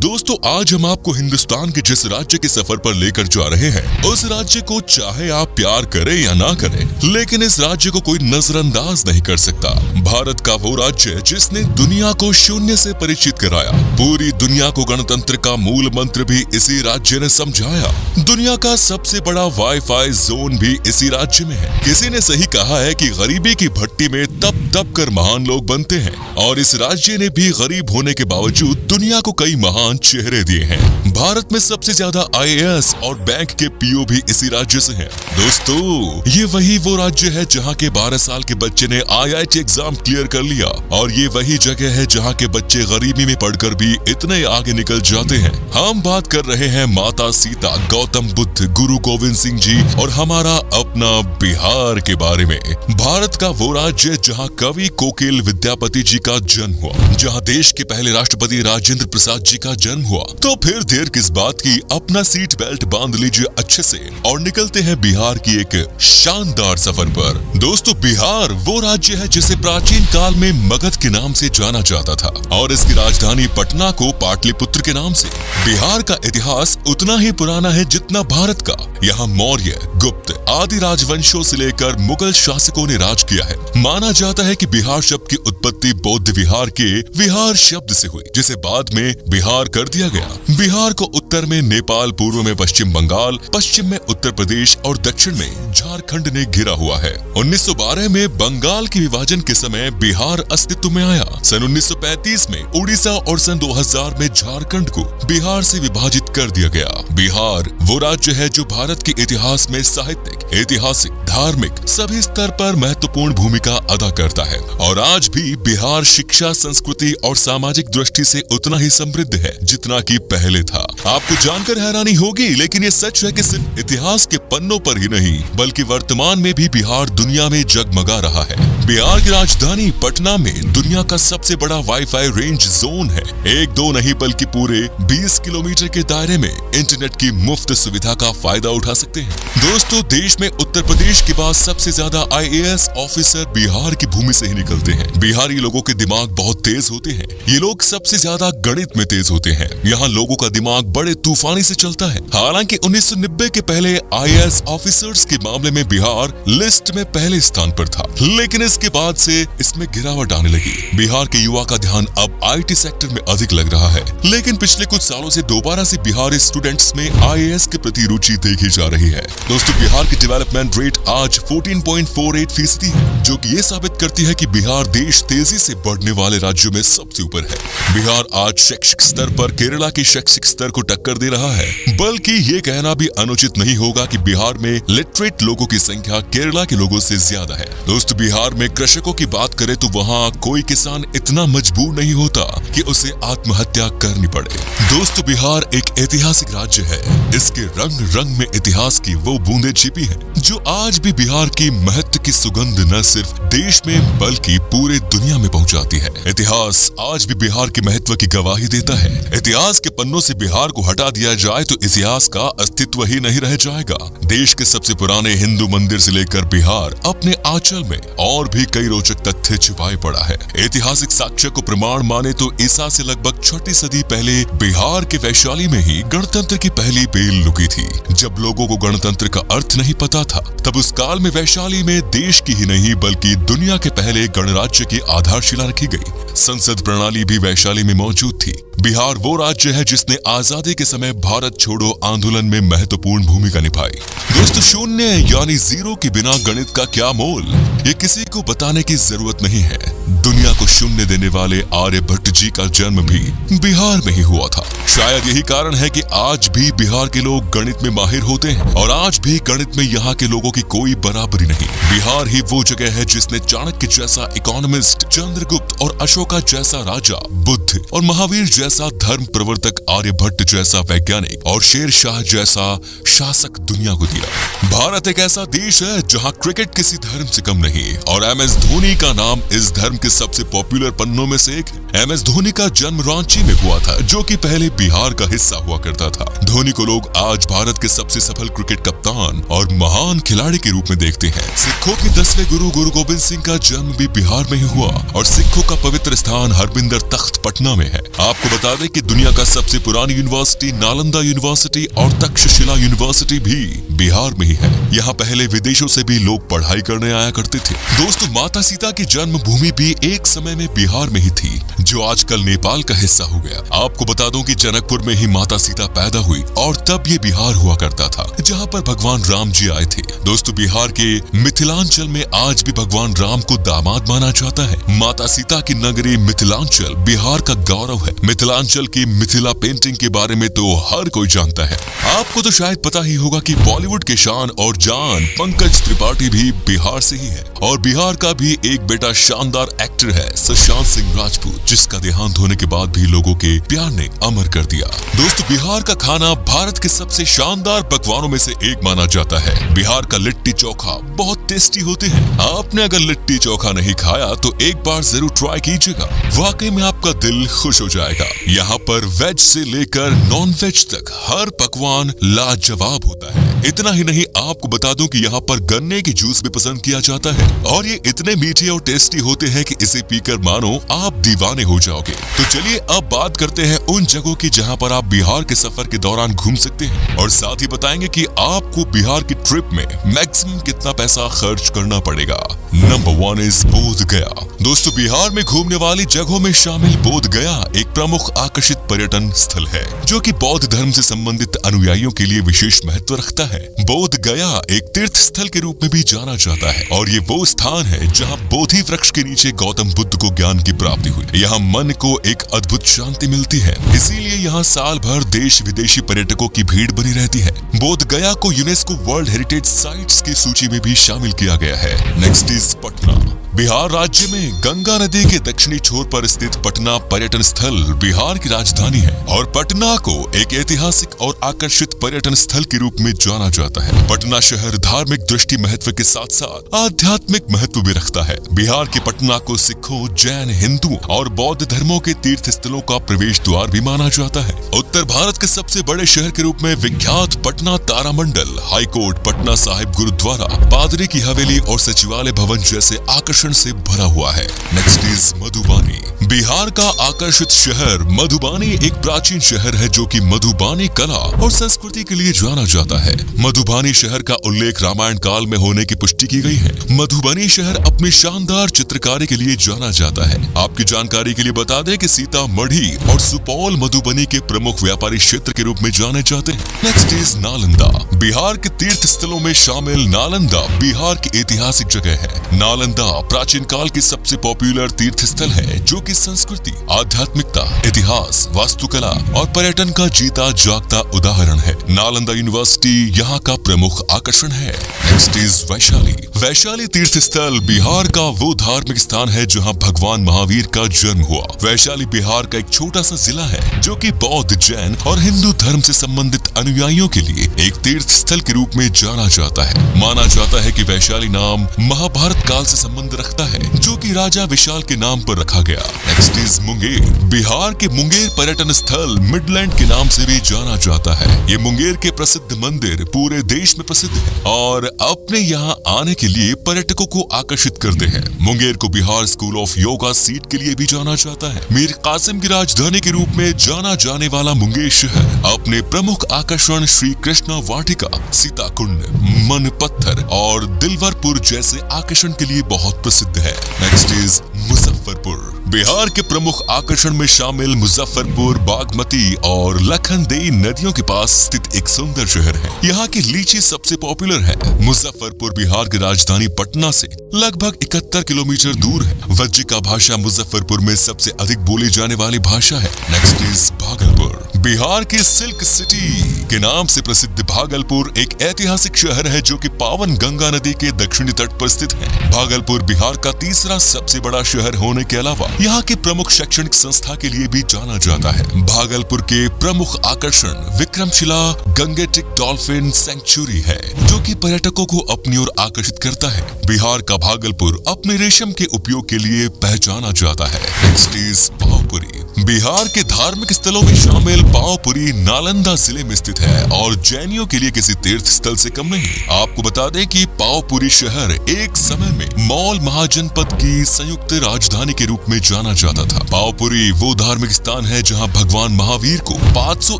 दोस्तों आज हम आपको हिंदुस्तान के जिस राज्य के सफर पर लेकर जा रहे हैं, उस राज्य को चाहे आप प्यार करें या ना करें, लेकिन इस राज्य को कोई नजरअंदाज नहीं कर सकता। भारत का वो राज्य जिसने दुनिया को शून्य से परिचित कराया, पूरी दुनिया को गणतंत्र का मूल मंत्र भी इसी राज्य ने समझाया। दुनिया का सबसे बड़ा वाईफाई जोन भी इसी राज्य में है। किसी ने सही कहा है कि गरीबी की भट्टी में तप तप कर महान लोग बनते हैं, और इस राज्य ने भी गरीब होने के बावजूद दुनिया को कई महान चेहरे दिए हैं। भारत में सबसे ज्यादा IAS और बैंक के PO भी इसी राज्य से हैं। दोस्तों ये वही वो राज्य है जहां के 12 साल के बच्चे ने IIT एग्जाम क्लियर कर लिया, और ये वही जगह है जहां के बच्चे गरीबी में पढ़कर भी इतने आगे निकल जाते हैं। हम बात कर रहे हैं माता सीता, गौतम बुद्ध, गुरु गोविंद सिंह जी और हमारा अपना बिहार के बारे में। भारत का वो राज्य जहाँ कवि कोकिल विद्यापति जी का जन्म हुआ, जहाँ देश के पहले राष्ट्रपति राजेंद्र प्रसाद जी का जन्म हुआ। तो फिर देर किस बात की, अपना सीट बेल्ट बांध लीजिए अच्छे से और निकलते हैं बिहार की एक शानदार सफर पर। दोस्तों बिहार वो राज्य है जिसे प्राचीन काल में मगध के नाम से जाना जाता था, और इसकी राजधानी पटना को पाटलिपुत्र के नाम से। बिहार का इतिहास उतना ही पुराना है जितना भारत का। यहाँ मौर्य, गुप्त आदि राजवंशों से लेकर मुगल शासकों ने राज किया है। माना जाता है कि बिहार शब्द की उत्पत्ति बौद्ध विहार के विहार शब्द से हुई, जिसे बाद में बिहार कर दिया गया। बिहार को उत्तर में नेपाल, पूर्व में पश्चिम बंगाल, पश्चिम में उत्तर प्रदेश और दक्षिण में झारखंड ने घिरा हुआ है। 1912 में बंगाल के विभाजन के समय बिहार अस्तित्व में आया। सन 1935 में उड़ीसा और सन 2000 में झारखंड को बिहार से विभाजित कर दिया गया। बिहार वो राज्य है जो भारत के इतिहास में साहित्यिक, ऐतिहासिक, धार्मिक सभी स्तर पर महत्वपूर्ण भूमिका अदा करता है, और आज भी बिहार शिक्षा, संस्कृति और सामाजिक दृष्टि से उतना ही समृद्ध है जितना कि पहले था। आपको जानकर हैरानी होगी, लेकिन ये सच है कि सिर्फ इतिहास के पन्नों पर ही नहीं बल्कि वर्तमान में भी बिहार दुनिया में जगमगा रहा है। बिहार की राजधानी पटना में दुनिया का सबसे बड़ा वाईफाई रेंज जोन है। एक दो नहीं बल्कि पूरे 20 किलोमीटर के दायरे में इंटरनेट की मुफ्त सुविधा का फायदा उठा सकते हैं। दोस्तों देश में उत्तर प्रदेश के बाद सबसे ज्यादा IAS ऑफिसर बिहार की भूमि से ही निकलते हैं। बिहारी लोगों के दिमाग बहुत तेज होते हैं। ये लोग सबसे ज्यादा गणित में तेज होते हैं। यहाँ लोगों का दिमाग बड़े तूफानी से चलता है। हालांकि 1990 के पहले IAS ऑफिसर्स के मामले में बिहार लिस्ट में पहले स्थान पर था, लेकिन इसके बाद से इसमें गिरावट आने लगी। बिहार के युवा का ध्यान अब IT सेक्टर में अधिक लग रहा है, लेकिन पिछले कुछ सालों से दोबारा से बिहारी स्टूडेंट्स में IAS के प्रति रुचि देखी जा रही है। दोस्तों बिहार की डेवलपमेंट रेट आज 14.48% है, जो कि ये साबित करती है कि बिहार देश तेजी से बढ़ने वाले राज्यों में सबसे ऊपर है। बिहार आज शैक्षिक स्तर पर केरला के शैक्षिक स्तर को टक्कर दे रहा है, बल्कि ये कहना भी अनुचित नहीं होगा कि बिहार में लिटरेट लोगों की संख्या केरला के लोगों से ज्यादा है। दोस्तों बिहार में कृषकों की बात करें तो वहाँ कोई किसान इतना मजबूर नहीं होता कि उसे आत्महत्या करनी पड़े। दोस्तों बिहार एक ऐतिहासिक राज्य है। इसके रंग रंग में इतिहास की वो बूंदें छिपी हैं, जो आज भी बिहार की महत्व की सुगंध न सिर्फ देश में बल्कि पूरे दुनिया में पहुंचाती है। इतिहास आज भी बिहार के महत्व की गवाही देता है। इतिहास के पन्नों से बिहार को हटा दिया जाए तो इतिहास का अस्तित्व ही नहीं रह जाएगा। देश के सबसे पुराने हिंदू मंदिर से लेकर बिहार अपने आंचल में और भी कई रोचक तथ्य छिपाए पड़ा है। ऐतिहासिक साक्ष्य को प्रमाण माने तो ईसा से लगभग 6वीं सदी पहले बिहार के वैशाली में ही गणतंत्र की पहली बेल लुकी थी। जब लोगों को गणतंत्र का अर्थ नहीं पता था, तब उस काल में वैशाली में देश की ही नहीं बल्कि दुनिया के पहले गणराज्य की आधारशिला रखी गई। संसद प्रणाली भी वैशाली में मौजूद थी। बिहार वो राज्य है जिसने आजादी के समय भारत छोड़ो आंदोलन में महत्वपूर्ण भूमिका निभाई। दोस्तों शून्य यानी जीरो के बिना गणित का क्या मोल, ये किसी को बताने की जरूरत नहीं है। दुनिया को शून्य देने वाले आर्यभट्ट जी का जन्म भी बिहार में ही हुआ था। शायद यही कारण है कि आज भी बिहार के लोग गणित में माहिर होते हैं, और आज भी गणित में यहाँ के लोगों की कोई बराबरी नहीं। बिहार ही वो जगह है जिसने चाणक्य जैसा इकोनॉमिस्ट, चंद्रगुप्त और अशोका जैसा राजा, बुद्ध और महावीर जैसा धर्म प्रवर्तक, आर्यभट्ट जैसा वैज्ञानिक और शेर शाह जैसा शासक दुनिया को दिया। भारत एक ऐसा देश है जहाँ क्रिकेट किसी धर्म से कम नहीं, और MS धोनी का नाम इस धर्म के सबसे पॉपुलर पन्नों में से एक है। MS धोनी का जन्म रांची में हुआ था, जो कि पहले बिहार का हिस्सा हुआ करता था। धोनी को लोग आज भारत के सबसे सफल क्रिकेट कप्तान और महान खिलाड़ी के रूप में देखते हैं। सिखों के 10वें गुरु गुरु गोबिंद सिंह का जन्म भी बिहार में ही हुआ और सिखों का पवित्र स्थान हरमिंदर तख्त पटना में है। आपको बता दें कि दुनिया का सबसे पुरानी यूनिवर्सिटी नालंदा यूनिवर्सिटी और तक्षशिला यूनिवर्सिटी भी बिहार में ही है। यहाँ पहले विदेशों से भी लोग पढ़ाई करने आया करते थे। दोस्तों, माता सीता की जन्मभूमि भी एक समय में बिहार में ही थी, जो आजकल नेपाल का हिस्सा हो गया। आपको बता दूं कि जनकपुर में ही माता सीता पैदा हुई और तब ये बिहार हुआ करता था, जहाँ पर भगवान राम जी आए थे। दोस्तों, बिहार के मिथिलांचल में आज भी भगवान राम को दामाद माना जाता है। माता सीता की नगरी मिथिलांचल बिहार का गौरव है। मिथिलांचल की मिथिला पेंटिंग के बारे में तो हर कोई जानता है। आपको तो शायद पता ही होगा कि बॉलीवुड के शान और जान पंकज त्रिपाठी भी बिहार से ही है और बिहार का भी एक बेटा शानदार एक्टर है सुशांत सिंह राजपूत, जिसका देहांत होने के बाद भी लोगों के प्यार ने अमर कर दिया। दोस्तों, बिहार का खाना भारत के सबसे शानदार पकवानों में से एक माना जाता है। बिहार का लिट्टी चोखा बहुत टेस्टी होते हैं। आपने अगर लिट्टी चोखा नहीं खाया तो एक बार जरूर ट्राई कीजिएगा, वाकई में आपका दिल खुश हो जाएगा। यहाँ पर वेज से लेकर नॉन वेज तक हर पकवान लाजवाब होता है। इतना ही नहीं, आपको बता दूं कि यहाँ पर गन्ने की जूस भी पसंद किया जाता है और ये इतने मीठे और टेस्टी होते हैं कि इसे पीकर मानो आप दीवाने हो जाओगे। तो चलिए अब बात करते हैं उन जगहों की जहाँ पर आप बिहार के सफर के दौरान घूम सकते हैं और साथ ही बताएंगे कि आपको बिहार की ट्रिप में मैक्सिमम कितना पैसा खर्च करना पड़ेगा। नंबर 1 इज बोध गया। दोस्तों, बिहार में घूमने वाली जगहों में शामिल बोध गया एक प्रमुख आकर्षित पर्यटन स्थल है, जो कि बौद्ध धर्म से संबंधित अनुयायियों के लिए विशेष महत्व रखता है। बोध गया एक तीर्थ स्थल के रूप में भी जाना जाता है और ये वो स्थान है जहाँ बोधि वृक्ष के नीचे गौतम बुद्ध को ज्ञान की प्राप्ति हुई। यहाँ मन को एक अद्भुत शांति मिलती है, इसीलिए यहाँ साल भर देश विदेशी पर्यटकों की भीड़ बनी रहती है। बोध गया को यूनेस्को वर्ल्ड हेरिटेज साइट्स की सूची में भी शामिल किया गया है। Next is Patna. बिहार राज्य में गंगा नदी के दक्षिणी छोर पर स्थित पटना पर्यटन स्थल बिहार की राजधानी है और पटना को एक ऐतिहासिक और आकर्षित पर्यटन स्थल के रूप में जाना जाता है। पटना शहर धार्मिक दृष्टि महत्व के साथ साथ आध्यात्मिक महत्व भी रखता है। बिहार के पटना को सिखों, जैन, हिंदू और बौद्ध धर्मों के तीर्थ स्थलों का प्रवेश द्वार भी माना जाता है। उत्तर भारत के सबसे बड़े शहर के रूप में विख्यात पटना तारामंडल, हाईकोर्ट, पटना साहिब गुरुद्वारा, पादरी की हवेली और सचिवालय भवन जैसे आकर्षण से भरा हुआ है। Next is Madhubani. बिहार का आकर्षित शहर मधुबानी एक प्राचीन शहर है जो कि मधुबानी कला और संस्कृति के लिए जाना जाता है। मधुबानी शहर का उल्लेख रामायण काल में होने की पुष्टि की गई है। मधुबनी शहर अपनी शानदार चित्रकारी के लिए जाना जाता है। आपकी जानकारी के लिए बता दें कि सीतामढ़ी और सुपौल मधुबनी के प्रमुख व्यापारी क्षेत्र के रूप में जाने जाते हैं। Next is Nalanda. बिहार के तीर्थ स्थलों में शामिल नालंदा बिहार की ऐतिहासिक जगह है। नालंदा प्राचीन काल की सबसे पॉपुलर तीर्थ स्थल है, जो कि संस्कृति, आध्यात्मिकता, इतिहास, वास्तुकला और पर्यटन का जीता जागता उदाहरण है। नालंदा यूनिवर्सिटी यहाँ का प्रमुख आकर्षण है। Next is Vaishali. वैशाली तीर्थ स्थल बिहार का वो धार्मिक स्थान है जहाँ भगवान महावीर का जन्म हुआ। वैशाली बिहार का एक छोटा सा जिला है जो कि बौद्ध, जैन और हिंदू धर्म से संबंधित अनुयायियों के लिए एक तीर्थ स्थल के रूप में जाना जाता है। माना जाता है कि वैशाली नाम महाभारत काल से संबंध रखता है, जो कि राजा विशाल के नाम पर रखा गया। Next is Munger. बिहार के मुंगेर पर्यटन स्थल मिडलैंड के नाम से भी जाना जाता है। ये मुंगेर के प्रसिद्ध मंदिर पूरे देश में प्रसिद्ध है और अपने यहाँ आने के लिए पर्यटकों को आकर्षित करते हैं। मुंगेर को Bihar school of yoga seat के लिए भी जाना जाता है। मीर कासिम की राजधानी के रूप में जाना जाने वाला मुंगेर शहर अपने प्रमुख आकर्षण श्री कृष्णा वाटिका, सीता कुंड, मन पत्थर और दिलवरपुर जैसे आकर्षण के लिए बहुत प्रसिद्ध है। Next is Muzaffarpur. बिहार के प्रमुख आकर्षण में शामिल मुजफ्फरपुर बागमती और लखनदेई नदियों के पास स्थित एक सुंदर शहर है। यहाँ की लीची सबसे पॉपुलर है। मुजफ्फरपुर बिहार की राजधानी पटना से लगभग 71 किलोमीटर दूर है। वज्जिका भाषा मुजफ्फरपुर में सबसे अधिक बोली जाने वाली भाषा है। Next is Bhagalpur. बिहार की सिल्क सिटी के नाम से प्रसिद्ध भागलपुर एक ऐतिहासिक शहर है जो कि पावन गंगा नदी के दक्षिणी तट पर स्थित है। भागलपुर बिहार का तीसरा सबसे बड़ा शहर होने के अलावा यहाँ के प्रमुख शैक्षणिक संस्था के लिए भी जाना जाता है। भागलपुर के प्रमुख आकर्षण विक्रमशिला गंगेटिक डॉल्फिन सेंचुरी है, जो कि पर्यटकों को अपनी ओर आकर्षित करता है। बिहार का भागलपुर अपने रेशम के उपयोग के लिए पहचाना जाता है। नेक्स्ट इज पावपुरी बिहार के धार्मिक स्थलों में शामिल पावपुरी नालंदा जिले में स्थित है और जैनियों के लिए किसी तीर्थ स्थल से कम नहीं। आपको बता दें कि पावपुरी शहर एक समय में मौल महाजनपद की संयुक्त राजधानी के रूप में जाना जाता था। पावपुरी वो धार्मिक स्थान है जहां भगवान महावीर को 500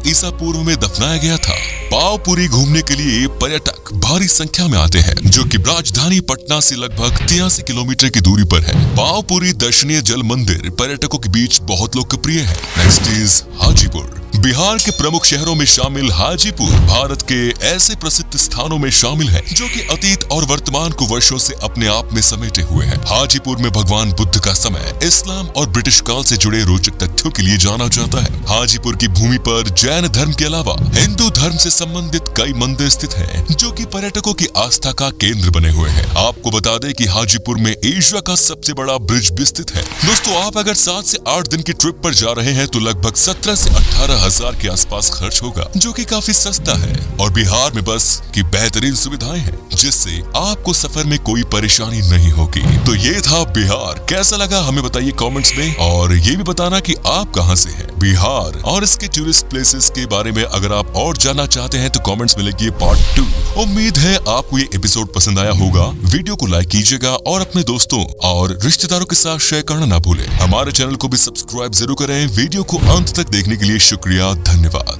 ईसा पूर्व में दफनाया गया था। पावपुरी घूमने के लिए पर्यटक भारी संख्या में आते हैं, जो कि राजधानी पटना से लगभग 83 किलोमीटर की दूरी पर है। पावपुरी दर्शनीय जल मंदिर पर्यटकों के बीच बहुत लोकप्रिय है। Next is Hajipur. बिहार के प्रमुख शहरों में शामिल हाजीपुर भारत के ऐसे प्रसिद्ध स्थानों में शामिल है जो कि अतीत और वर्तमान को वर्षों से अपने आप में समेटे हुए हैं। हाजीपुर में भगवान बुद्ध का समय, इस्लाम और ब्रिटिश काल से जुड़े रोचक तथ्यों के लिए जाना जाता है। हाजीपुर की भूमि पर जैन धर्म के अलावा हिंदू धर्म से संबंधित कई मंदिर स्थित हैं, जो कि पर्यटकों की आस्था का केंद्र बने हुए हैं। आपको बता दें कि हाजीपुर में एशिया का सबसे बड़ा ब्रिज भी स्थित है। दोस्तों, आप अगर 7 से 8 दिन की ट्रिप पर जा रहे हैं तो लगभग 17 से 18 हजार के आसपास खर्च होगा, जो कि काफी सस्ता है। और बिहार में बस की बेहतरीन सुविधाएं हैं, जिससे आपको सफर में कोई परेशानी नहीं होगी। तो ये था बिहार। कैसा लगा हमें बताइए कमेंट्स में, और ये भी बताना कि आप कहां से हैं। बिहार और इसके टूरिस्ट प्लेसेस के बारे में अगर आप और जानना चाहते हैं तो कमेंट्स में लिखिए पार्ट 2। उम्मीद है आपको ये एपिसोड पसंद आया होगा। वीडियो को लाइक कीजिएगा और अपने दोस्तों और रिश्तेदारों के साथ शेयर करना ना भूलें। हमारे चैनल को भी सब्सक्राइब जरूर करें। वीडियो को अंत तक देखने के लिए शुक्रिया, धन्यवाद।